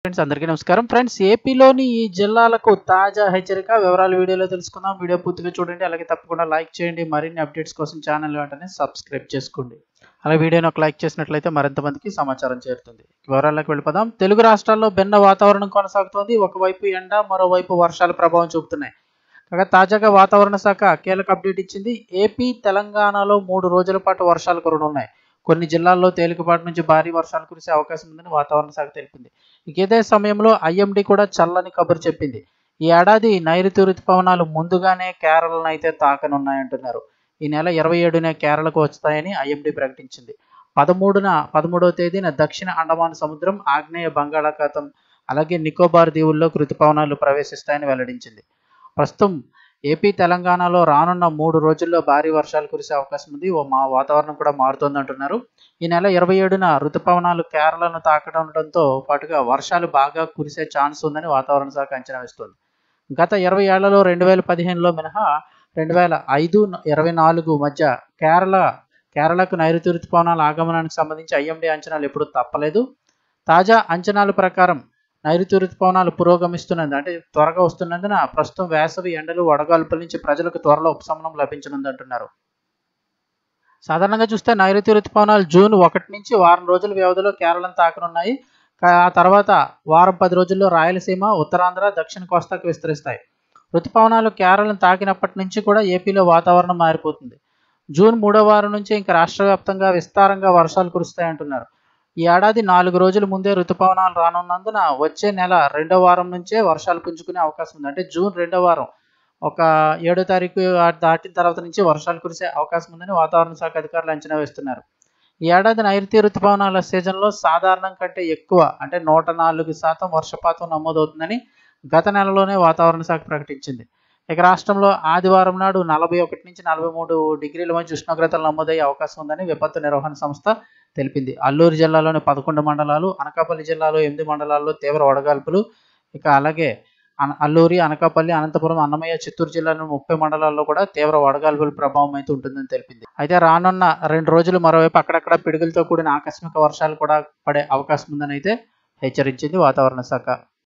Friends అందరికీ నమస్కారం. Friends ఏపీలోని ఈ జిల్లాలకు తాజా హెచ్చరిక వివరాలు వీడియోలో తెలుసుకుందాం. వీడియో పూర్తిగా చూడండి, అలాగే తప్పకుండా లైక్ చేయండి. మరిన్ని అప్డేట్స్ కోసం ఛానల్ వెంటనే సబ్స్క్రైబ్ చేసుకోండి. అలా వీడియోని ఒక లైక్ చేసినట్లయితే మరింత మందికి సమాచారం చేరుతుంది. వివరాలకు వెళ్ళిపోదాం. తెలుగు రాష్ట్రాల్లో భిన్న వాతావరణం కొనసాగుతోంది. ఒకవైపు ఎండ, మరోవైపు వర్షాల ప్రభావం చూపుతున్నాయి. కాగా తాజాగా వాతావరణ శాఖ కీలక అప్డేట్ ఇచ్చింది. ఏపీ, తెలంగాణలో 3 రోజుల పాటు వర్షాలు కురవనున్నాయి. కొన్ని జిల్లాల్లో తేలికపాటి నుంచి భారీ వర్షాలు కురిసే అవకాశం ఉందని వాతావరణ శాఖ తెలిపింది. ఇదే సమయంలో ఐఎండీ కూడా చల్లని కబురు చెప్పింది. ఈ ఏడాది నైరుతి రుతుపవనాలు ముందుగానే కేరళను అయితే తాకనున్నాయంటున్నారు. ఈ నెల 27న కేరళకు వస్తాయని ఐఎండీ ప్రకటించింది. 13వ తేదీన దక్షిణ అండమాన్ సముద్రం, ఆగ్నేయ బంగాళాఖాతం, అలాగే నికోబార్ దీవుల్లో రుతుపవనాలు ప్రవేశిస్తాయని వెల్లడించింది. ప్రస్తుతం ఏపీ, తెలంగాణలో రానున్న 3 రోజుల్లో భారీ వర్షాలు కురిసే అవకాశం ఉంది. వాతావరణం కూడా మారుతోంది అంటున్నారు. ఈ నెల 27న రుతుపవనాలు కేరళను తాకడంతో పాటుగా వర్షాలు బాగా కురిసే ఛాన్స్ ఉందని వాతావరణ శాఖ అంచనా వేస్తోంది. గత 20 ఏళ్లలో 2015లో మినహా 2005-24 మధ్య కేరళకు నైరుతి రుతుపవనాల ఆగమనానికి సంబంధించి ఐఎండీ అంచనాలు ఎప్పుడూ తప్పలేదు. తాజా అంచనాల ప్రకారం నైరుతి రుతుపవనాలు పురోగమిస్తున్నది, అంటే త్వరగా వస్తున్నందున ప్రస్తుతం వేసవి ఎండలు, వడగాల్పుల నుంచి ప్రజలకు త్వరలో ఉపశమనం లభించనుంది అంటున్నారు. సాధారణంగా చూస్తే నైరుతి రుతుపవనాలు జూన్ 1 నుంచి వారం రోజుల వ్యవధిలో కేరళను తాకనున్నాయి. ఆ తర్వాత వారం 10 రోజుల్లో రాయలసీమ, ఉత్తరాంధ్ర, దక్షిణ కోస్తాకు విస్తరిస్తాయి. రుతుపవనాలు కేరళను తాకినప్పటి నుంచి కూడా ఏపీలో వాతావరణం మారిపోతుంది. జూన్ 3వ వారం నుంచి ఇంకా రాష్ట్ర వ్యాప్తంగా విస్తారంగా వర్షాలు కురుస్తాయంటున్నారు. ఈ ఏడాది 4 రోజుల ముందే రుతుపవనాలు రానున్నందున వచ్చే నెల 2వ వారం నుంచే వర్షాలు పుంజుకునే అవకాశం ఉంది. అంటే జూన్ 2వ వారం, ఒక 7వ తారీఖు దాటిన తర్వాత నుంచి వర్షాలు కురిసే అవకాశం ఉందని వాతావరణ శాఖ అధికారులు అంచనా వేస్తున్నారు. ఈ ఏడాది నైరుతి రుతుపవనాల సీజన్లో సాధారణం కంటే ఎక్కువ, అంటే 104% వర్షపాతం నమోదవుతుందని గత నెలలోనే వాతావరణ శాఖ ప్రకటించింది. ఇక రాష్ట్రంలో ఆదివారం నాడు 41 నుంచి 43 డిగ్రీల మధ్య ఉష్ణోగ్రతలు నమోదయ్యే అవకాశం ఉందని విపత్తు నిర్వహణ సంస్థ తెలిపింది. అల్లూరు జిల్లాలోని 11 మండలాలు, అనకాపల్లి జిల్లాలో 8 మండలాల్లో తీవ్ర వడగాల్పులు, ఇక అలాగే అల్లూరి, అనకాపల్లి, అనంతపురం, అన్నమయ్య, చిత్తూరు జిల్లాలోని 30 మండలాల్లో కూడా తీవ్ర వడగాల్పుల ప్రభావం అయితే ఉంటుందని తెలిపింది. అయితే రానున్న 2 రోజులు మరోవైపు అక్కడక్కడ పిడుగులతో కూడిన ఆకస్మిక వర్షాలు కూడా పడే అవకాశం ఉందని అయితే హెచ్చరించింది వాతావరణ శాఖ.